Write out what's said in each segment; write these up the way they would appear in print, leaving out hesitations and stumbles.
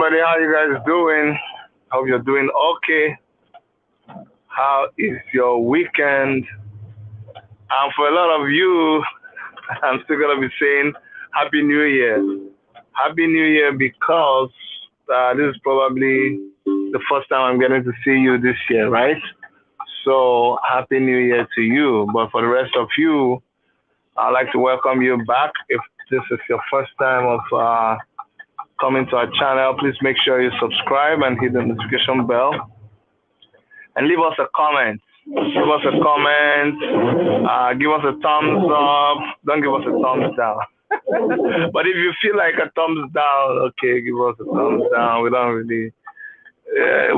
everybody. How you guys doing? Hope you're doing okay. How is your weekend? And for a lot of you, I'm still gonna be saying Happy New Year. Happy New Year because this is probably the first time I'm getting to see you this year, right? So Happy New Year to you. But for the rest of you, I'd like to welcome you back. If this is your first time of coming to our channel, please make sure you subscribe and hit the notification bell and leave us a comment. Give us a comment, give us a thumbs up, don't give us a thumbs down. But if you feel like a thumbs down, okay, give us a thumbs down. We don't really,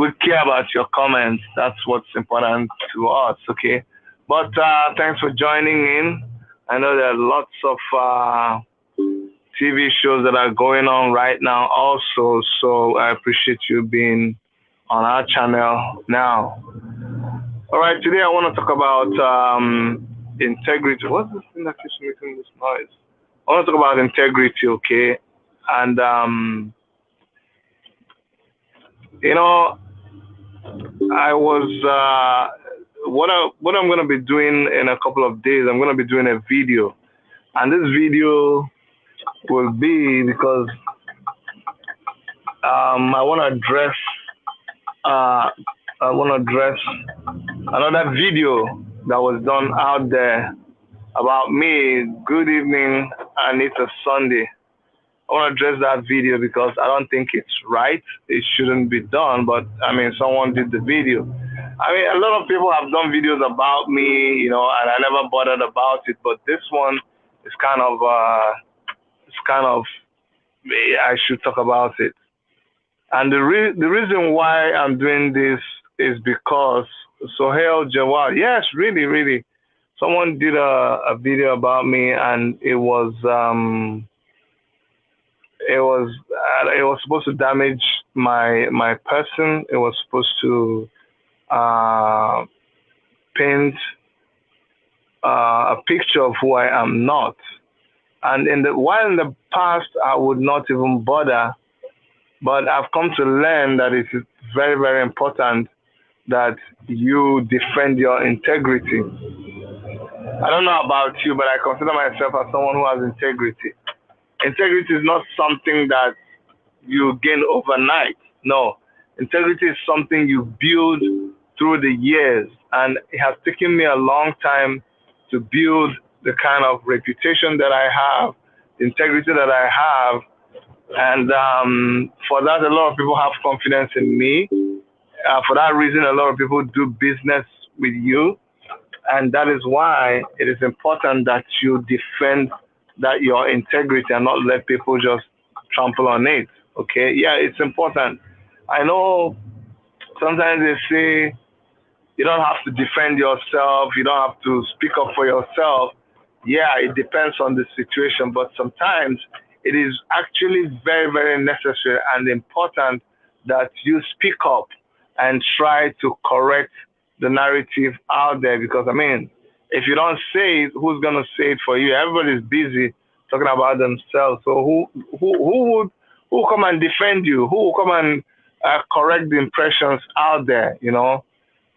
we care about your comments. That's what's important to us, okay? But thanks for joining in. I know there are lots of TV shows that are going on right now also, so I appreciate you being on our channel now. All right, today I want to talk about integrity. What's this thing that keeps making this noise? I want to talk about integrity, okay? And you know, I was what I'm going to be doing in a couple of days. I'm going to be doing a video, and this video will be because I want to address another video that was done out there about me. Good evening, and it's a Sunday. I want to address that video because I don't think it's right. It shouldn't be done, but I mean, someone did the video. I mean, a lot of people have done videos about me, you know, and I never bothered about it, but this one is kind of, I should talk about it. And the reason why I'm doing this is because Sohail Jawad, yes, really, someone did a video about me, and it was supposed to damage my person. It was supposed to paint a picture of who I am not. And while in the past I would not even bother, but I've come to learn that it is very, very important that you defend your integrity. I don't know about you, but I consider myself as someone who has integrity. Integrity is not something that you gain overnight. No, integrity is something you build through the years, and it has taken me a long time to build the kind of reputation that I have, the integrity that I have. And for that, a lot of people have confidence in me. For that reason, a lot of people do business with you. And that is why it is important that you defend your integrity and not let people just trample on it. Okay? Yeah, it's important. I know sometimes they say you don't have to defend yourself. You don't have to speak up for yourself. Yeah, it depends on the situation. But sometimes it is actually very, very necessary and important that you speak up and try to correct the narrative out there. Because, I mean, if you don't say it, who's going to say it for you? Everybody's busy talking about themselves. So who will come and defend you? Who will come and correct the impressions out there, you know?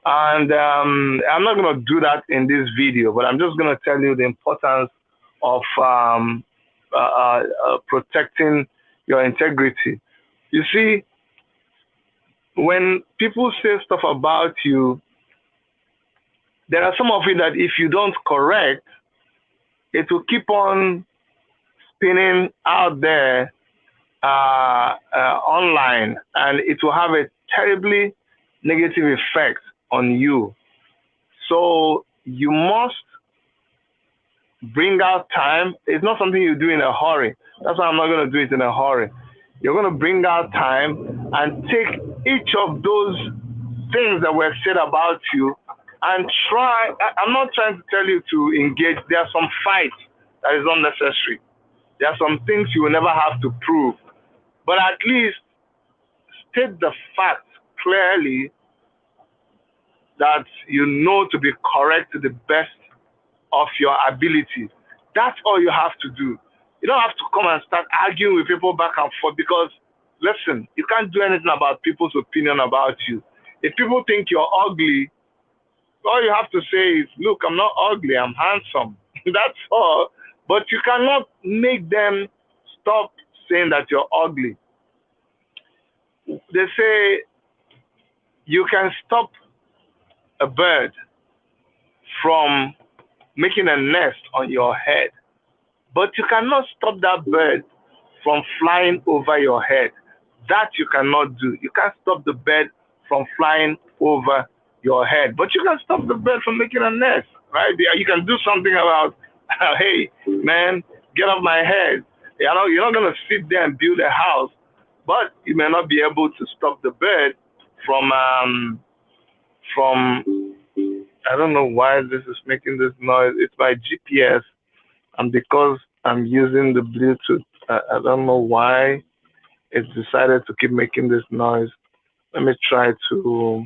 And I'm not going to do that in this video, but I'm just going to tell you the importance of protecting your integrity. You see, when people say stuff about you, there are some of it that if you don't correct, it will keep on spinning out there online, and it will have a terribly negative effect on you. So you must bring out time. It's not something you do in a hurry. That's why I'm not going to do it in a hurry. You're going to bring out time and take each of those things that were said about you and try. I'm not trying to tell you to engage. There are some fights that is not necessary. There are some things you will never have to prove. But at least state the fact clearly that you know to be correct to the best of your ability. That's all you have to do. You don't have to come and start arguing with people back and forth, because listen, you can't do anything about people's opinion about you. If people think you're ugly, all you have to say is, look, I'm not ugly, I'm handsome. That's all. But you cannot make them stop saying that you're ugly. They say you can stop a bird from making a nest on your head, but you cannot stop that bird from flying over your head. That you cannot do. You can't stop the bird from flying over your head, but you can stop the bird from making a nest, right? You can do something about, hey, man, get off my head. You're not going to sit there and build a house, but you may not be able to stop the bird from I don't know why this is making this noise. It's my GPS, and because I'm using the Bluetooth, I don't know why it's decided to keep making this noise. Let me try to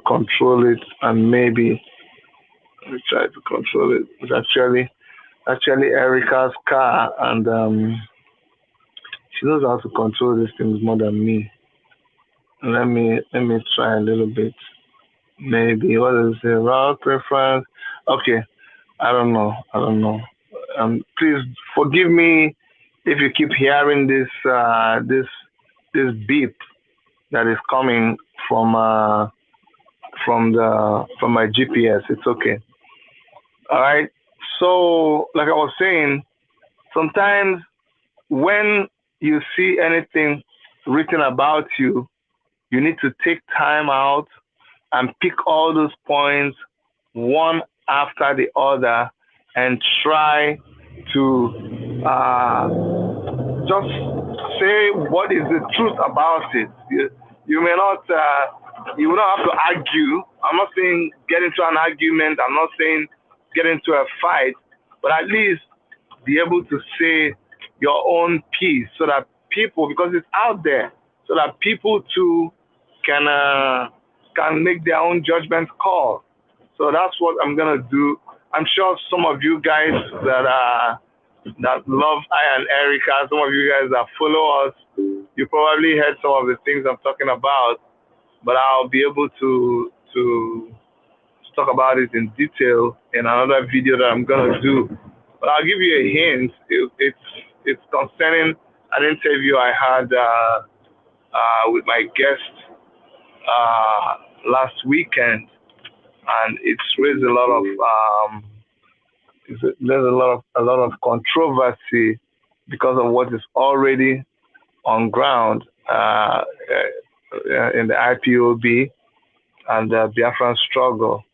control it, and maybe let me try to control it. It's actually Erica's car, and she knows how to control these things more than me. Let me try a little bit. Maybe what is the route preference? Okay, I don't know. Please forgive me if you keep hearing this beep that is coming from my GPS. It's okay. All right. So, like I was saying, sometimes when you see anything written about you, you need to take time out and pick all those points one after the other and try to just say what is the truth about it. You may not, you will not have to argue. I'm not saying get into an argument. I'm not saying get into a fight, but at least be able to say your own piece so that people, because it's out there, so that people too can make their own judgment call. So that's what I'm gonna do. I'm sure some of you guys that love I and Erica, some of you guys that follow us, you probably heard some of the things I'm talking about, but I'll be able to talk about it in detail in another video that I'm gonna do. But I'll give you a hint. It's concerning an interview I had with my guest last weekend, and it's raised a lot of controversy because of what is already on ground in the IPOB and the Biafran struggle.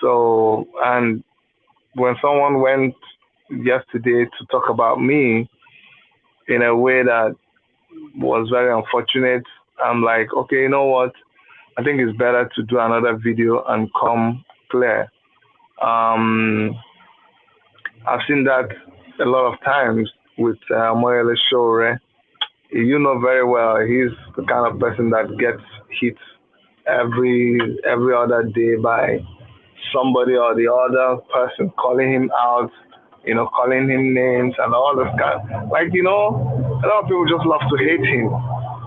So, and when someone went yesterday to talk about me in a way that was very unfortunate, I'm like, okay, you know what? I think it's better to do another video and come clear. I've seen that a lot of times with Moyele Shore. You know very well, he's the kind of person that gets hit every other day by somebody or the other person calling him out, calling him names and all this kind. Like, a lot of people just love to hate him.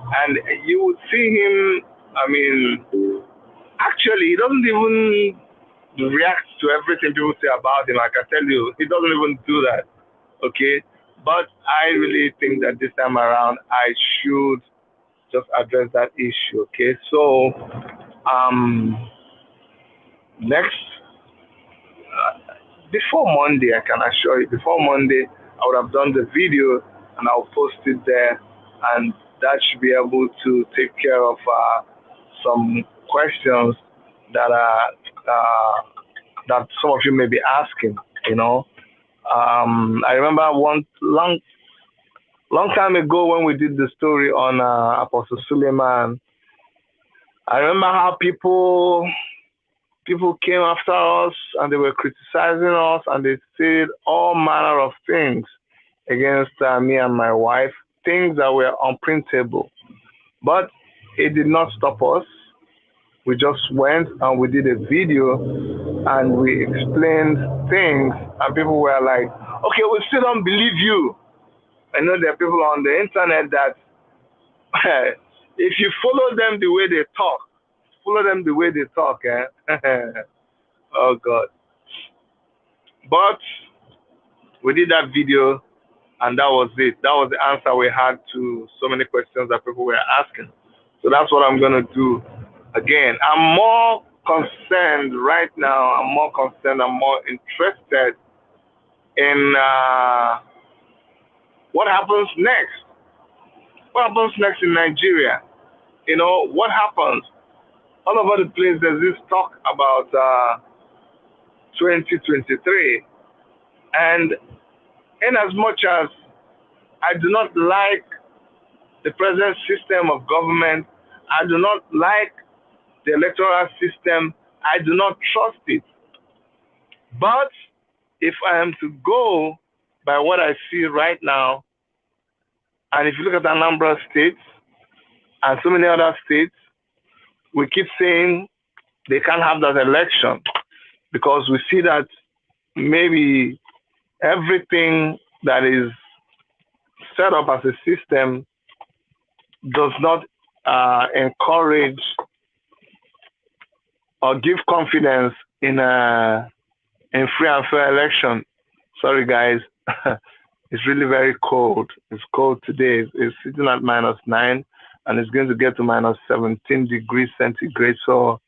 And you would see him, actually, he doesn't even react to everything people say about him. I can tell you, he doesn't even do that. Okay? But I really think that this time around, I should just address that issue. Okay? So, next, before Monday, I can assure you, before Monday, I would have done the video and I'll post it there, and that should be able to take care of some questions that that some of you may be asking. I remember one long time ago when we did the story on Apostle Suleiman. I remember how people came after us and they were criticizing us and they said all manner of things against me and my wife, things that were unprintable. But it did not stop us. We just went and we did a video and we explained things, and people were like, okay, we still don't believe you. I know there are people on the internet that if you follow them the way they talk, oh God. But we did that video, and that was it. That was the answer we had to so many questions that people were asking. So that's what I'm going to do again. I'm more concerned right now. I'm more interested in what happens next. What happens next in Nigeria? You know, what happens? All over the place, there's this talk about 2023. And in as much as I do not like the present system of government, I do not like the electoral system, I do not trust it. But if I am to go by what I see right now, and if you look at Anambra State and so many other states, we keep saying they can't have that election because we see that maybe everything that is set up as a system does not encourage or give confidence in free and fair election. Sorry, guys. It's really very cold. It's cold today. It's sitting at -9, and it's going to get to -17 degrees centigrade. So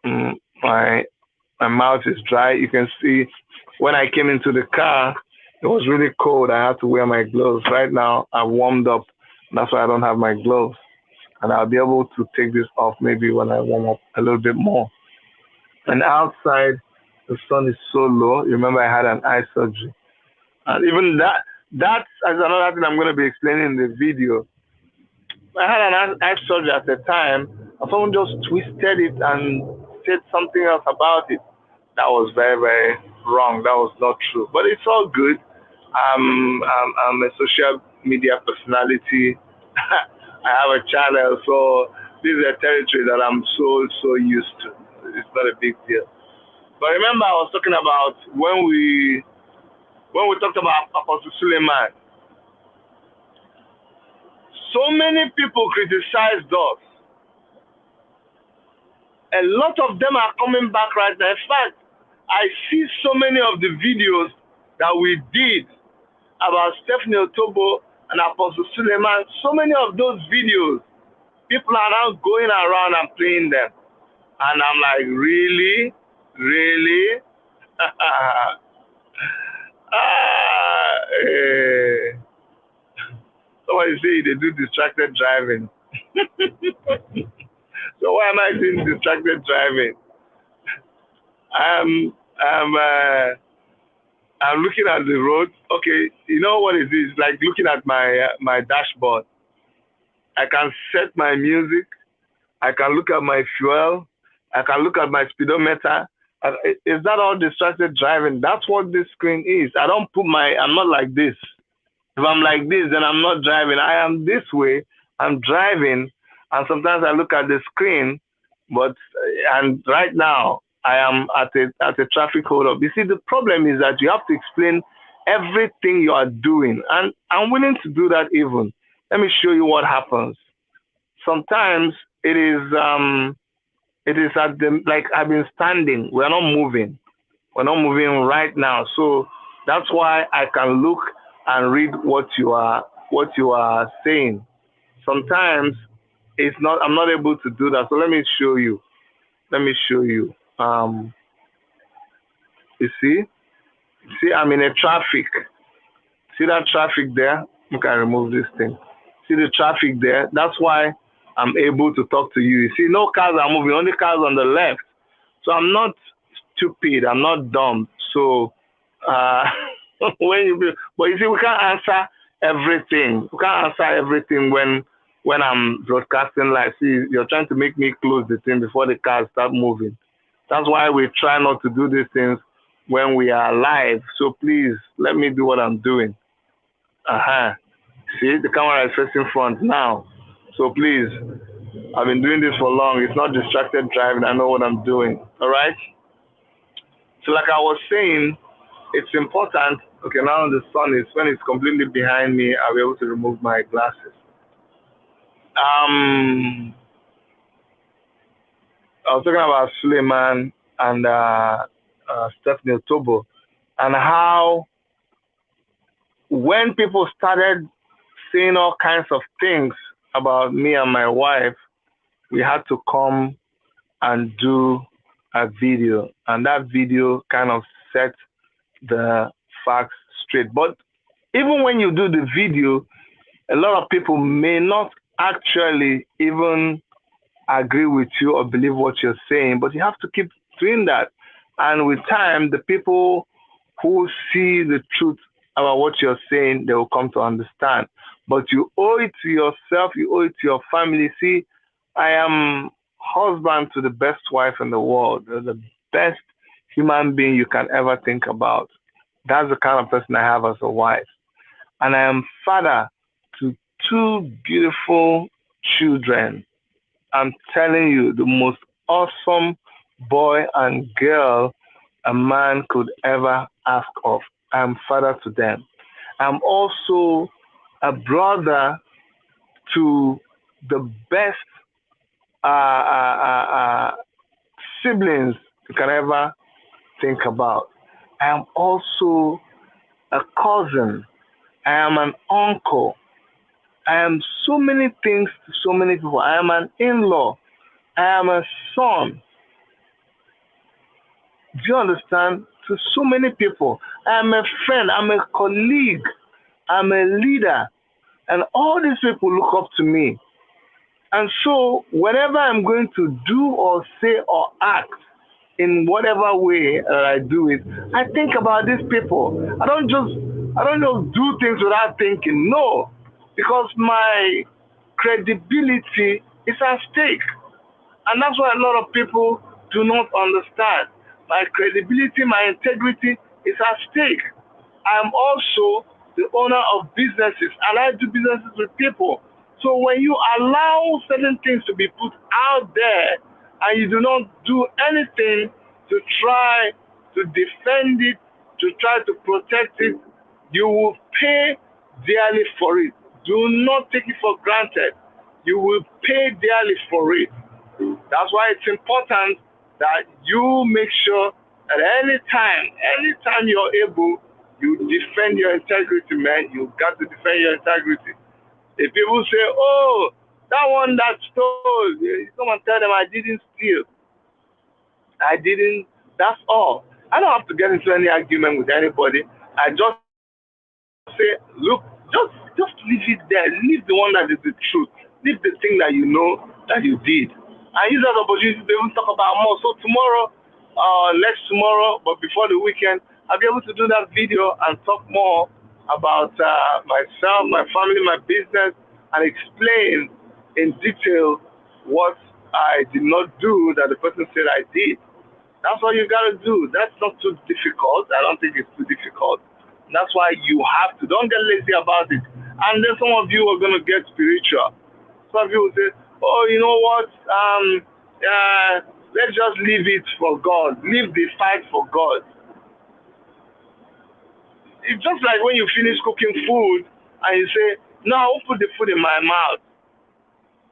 my mouth is dry. You can see when I came into the car, it was really cold. I had to wear my gloves. Right now, I warmed up. That's why I don't have my gloves. And I'll be able to take this off maybe when I warm up a little bit more. And outside, the sun is so low. You remember I had an eye surgery. And even that's another thing I'm going to be explaining in the video. I had an eye surgery at the time, and someone just twisted it and said something else about it. That was very, very wrong. That was not true. But it's all good. I'm a social media personality. I have a channel, so this is a territory that I'm so used to. It's not a big deal. But remember, I was talking about when we talked about Apostle Suleiman. So many people criticized us. A lot of them are coming back right now. In fact, I see so many of the videos that we did about Stephanie Otobo and Apostle Suleiman. So many of those videos, people are now going around and playing them. And I'm like, really? Really? Somebody say they do distracted driving. So why am I doing distracted driving? I'm looking at the road. Okay, you know what it is? Like looking at my dashboard. I can set my music. I can look at my fuel. I can look at my speedometer. Is that all distracted driving? That's what this screen is. I'm not like this. If I'm like this, then I'm not driving. I am this way. I'm driving, and sometimes I look at the screen, and right now I am at a traffic hold-up. You see, the problem is that you have to explain everything you are doing, and I'm willing to do that even. Let me show you what happens. Sometimes it is like I've been standing. We're not moving. We're not moving right now. So that's why I can look and read what you are saying. Sometimes I'm not able to do that. So let me show you. You see, I'm in a traffic. See that traffic there? You can remove this thing. See the traffic there? That's why I'm able to talk to you. You see, no cars are moving, only cars on the left. So I'm not stupid, I'm not dumb. So but you see, we can't answer everything. We can't answer everything when I'm broadcasting live. See, you're trying to make me close the thing before the cars start moving. That's why we try not to do these things when we are live. So please, let me do what I'm doing. See, the camera is facing front now. So please, I've been doing this for long. It's not distracted driving. I know what I'm doing. All right? So like I was saying, it's important Okay, now the sun is, when it's completely behind me, I'll be able to remove my glasses. I was talking about Suleiman and Stephanie Otobo, and how when people started saying all kinds of things about me and my wife, we had to come and do a video, and that video kind of set the facts straight. But even when you do the video, a lot of people may not actually even agree with you or believe what you're saying, but you have to keep doing that. And with time, the people who see the truth about what you're saying, they will come to understand. But you owe it to yourself, you owe it to your family. See, I am husband to the best wife in the world, the best human being you can ever think about. That's the kind of person I have as a wife. And I am father to two beautiful children. I'm telling you, the most awesome boy and girl a man could ever ask of. I'm father to them. I'm also a brother to the best siblings you can ever think about. I am also a cousin. I am an uncle. I am so many things to so many people. I am an in-law. I am a son. Do you understand? To so many people. I am a friend. I'm a colleague. I'm a leader. And all these people look up to me. And so, whenever I'm going to do or say or act in whatever way I do it, I think about these people. I don't just do things without thinking. No, because my credibility is at stake. And that's why a lot of people do not understand. My credibility, my integrity is at stake. I'm also the owner of businesses and I do businesses with people. So when you allow certain things to be put out there and you do not do anything to try to defend it, to try to protect it, you will pay dearly for it. Do not take it for granted. You will pay dearly for it. That's why it's important that you make sure that anytime you're able, you defend your integrity, man. You got to defend your integrity. If people say, "Oh, that one that stole," you come and tell them, "I didn't steal. I didn't." That's all. I don't have to get into any argument with anybody. I just say, look, just leave it there. Leave the one that is the truth. Leave the thing that you know that you did. And use that opportunity to even talk about more. So tomorrow, next tomorrow, but before the weekend, I'll be able to do that video and talk more about myself, my family, my business, and explain in detail what I did not do that the person said I did. That's all you gotta do. That's not too difficult. I don't think it's too difficult. That's why you have to. Don't get lazy about it. And then some of you are gonna get spiritual. Some people say, "Oh, you know what? Let's just leave it for God. Leave the fight for God." It's just like when you finish cooking food and you say, "No, I won't put the food in my mouth.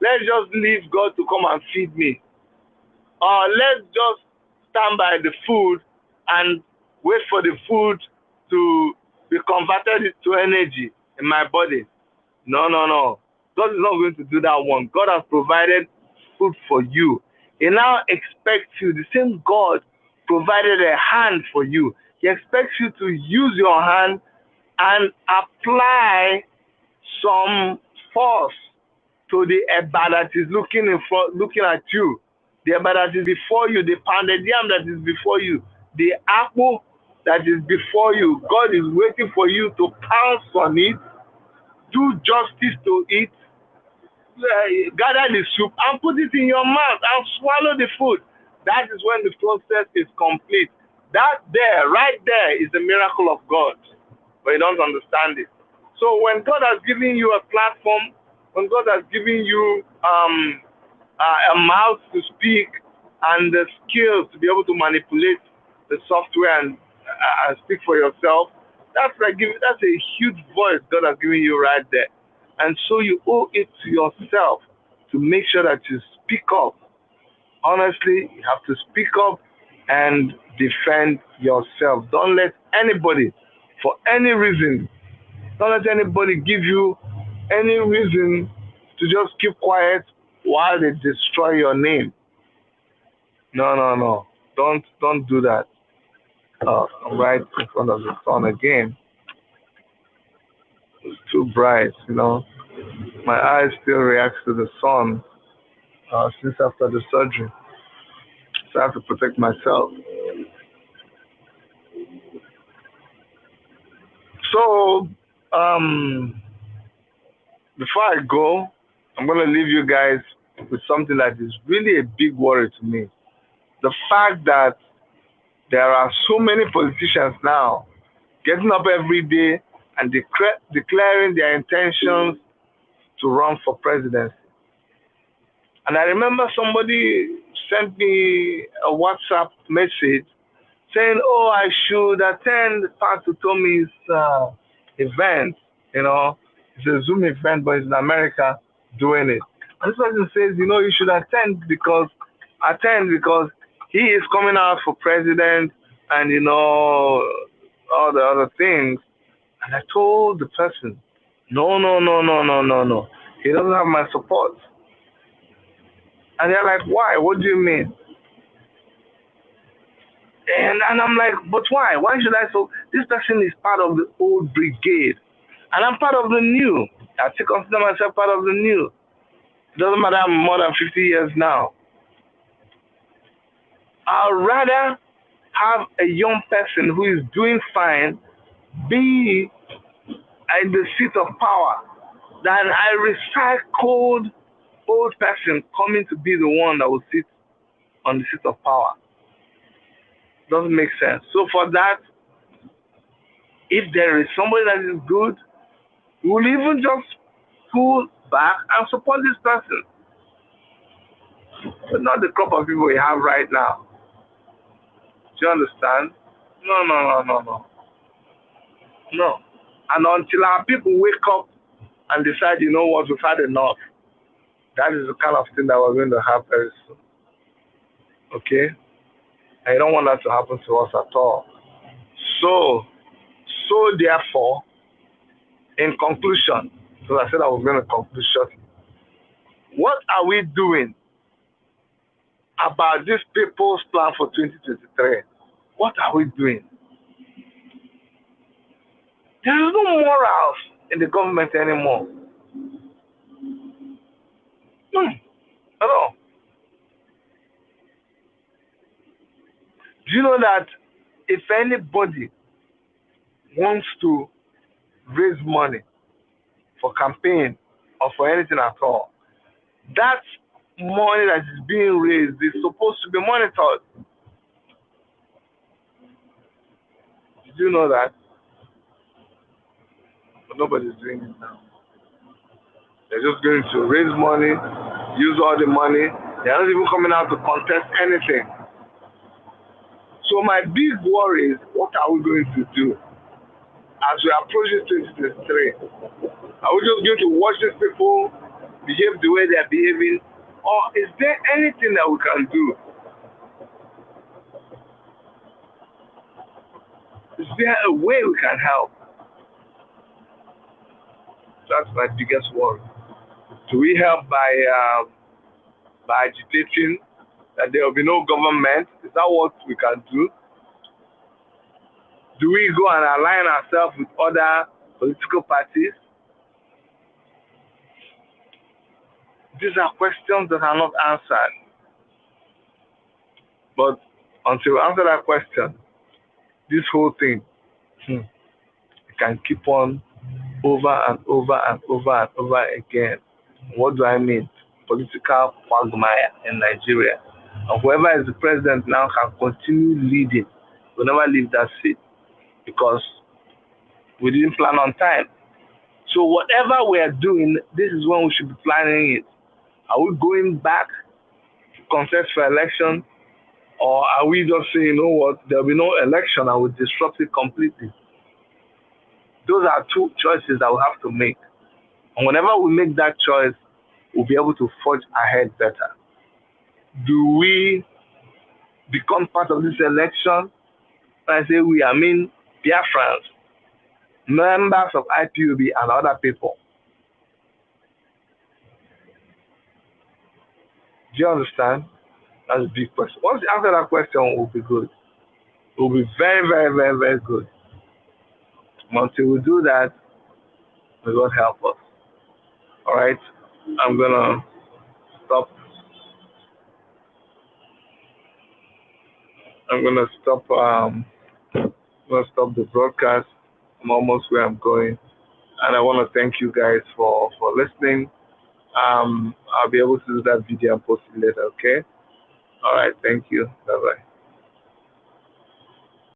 Let's just leave God to come and feed me." Or let's just stand by the food and wait for the food to be converted to energy in my body. No, no, no. God is not going to do that one. God has provided food for you. He now expects you, the same God provided a hand for you. He expects you to use your hand and apply some force to the eba that is looking in front, looking at you. The eba that is before you, the pounded yam that is before you, the apple that is before you. God is waiting for you to pounce on it, do justice to it, gather the soup and put it in your mouth and swallow the food. That is when the process is complete. That there, right there, is the miracle of God. But you don't understand it. So when God has given you a platform, when God has given you a mouth to speak and the skills to be able to manipulate the software and speak for yourself, That's a huge voice God has given you right there. And so you owe it to yourself to make sure that you speak up. Honestly, you have to speak up and defend yourself. Don't let anybody, for any reason, don't let anybody give you any reason to just keep quiet while they destroy your name. No, no, no. Don't do that. I'm right in front of the sun again. It's too bright, you know. My eyes still react to the sun since after the surgery. So I have to protect myself. So, um, before I go, I'm going to leave you guys with something that is really a big worry to me. The fact that there are so many politicians now getting up every day and declaring their intentions to run for presidency. And I remember somebody sent me a WhatsApp message saying, "Oh, I should attend Pat Tommy's event. You know, it's a Zoom event, but it's in America doing it." And this person says, "You know, you should attend because he is coming out for president, and you know all the other things." And I told the person, "No, no, no, no, no, no, no. He doesn't have my support." And they're like, "Why? What do you mean?" And I'm like, "But why? Why should I?" So this person is part of the old brigade, and I'm part of the new. I still consider myself part of the new. It doesn't matter, I'm more than 50 years now. I'd rather have a young person who is doing fine be in the seat of power than a recycled old person coming to be the one that will sit on the seat of power. Doesn't make sense. So for that, if there is somebody that is good, we will even just pull back and support this person, but not the crop of people we have right now. Do you understand? No, no, no, no, no, no. And until our people wake up and decide, you know what, we've had enough, that is the kind of thing that we're going to have very soon. Okay? I don't want that to happen to us at all. So therefore, in conclusion, so I said I was going to conclude shortly. What are we doing about this people's plan for 2023? What are we doing? There is no morals in the government anymore. No, at all. Do you know that if anybody wants to raise money for campaign or for anything at all, that money that is being raised is supposed to be monitored? Did you know that? But nobody's doing it now. They're just going to raise money, use all the money. They're not even coming out to contest anything. So my big worry is, what are we going to do as we approach 2023? Are we just going to watch these people behave the way they're behaving? Or is there anything that we can do? Is there a way we can help? That's my biggest worry. Do we help by agitating that there will be no government? Is that what we can do? Do we go and align ourselves with other political parties? These are questions that are not answered. But until we answer that question, this whole thing can keep on over and over and over and over again. What do I mean? Political quagmire in Nigeria. And whoever is the president now can continue leading. We'll never leave that seat because we didn't plan on time. So whatever we are doing, this is when we should be planning it. Are we going back to contest for election, or are we just saying, you know what, there'll be no election, I will disrupt it completely? Those are two choices that we have to make. And whenever we make that choice, we'll be able to forge ahead better. Do we become part of this election? When I say we, I mean Biafrans, members of IPOB and other people. Do you understand? That's a big question. Once you answer that question, will be good. It will be very, very, very, very good. Until we do that, may God help us. All right? I'm gonna stop. I'm gonna stop. I'm gonna stop the broadcast. I'm almost where I'm going, and I want to thank you guys for listening. I'll be able to do that video and post it later. Okay. All right. Thank you. Bye bye.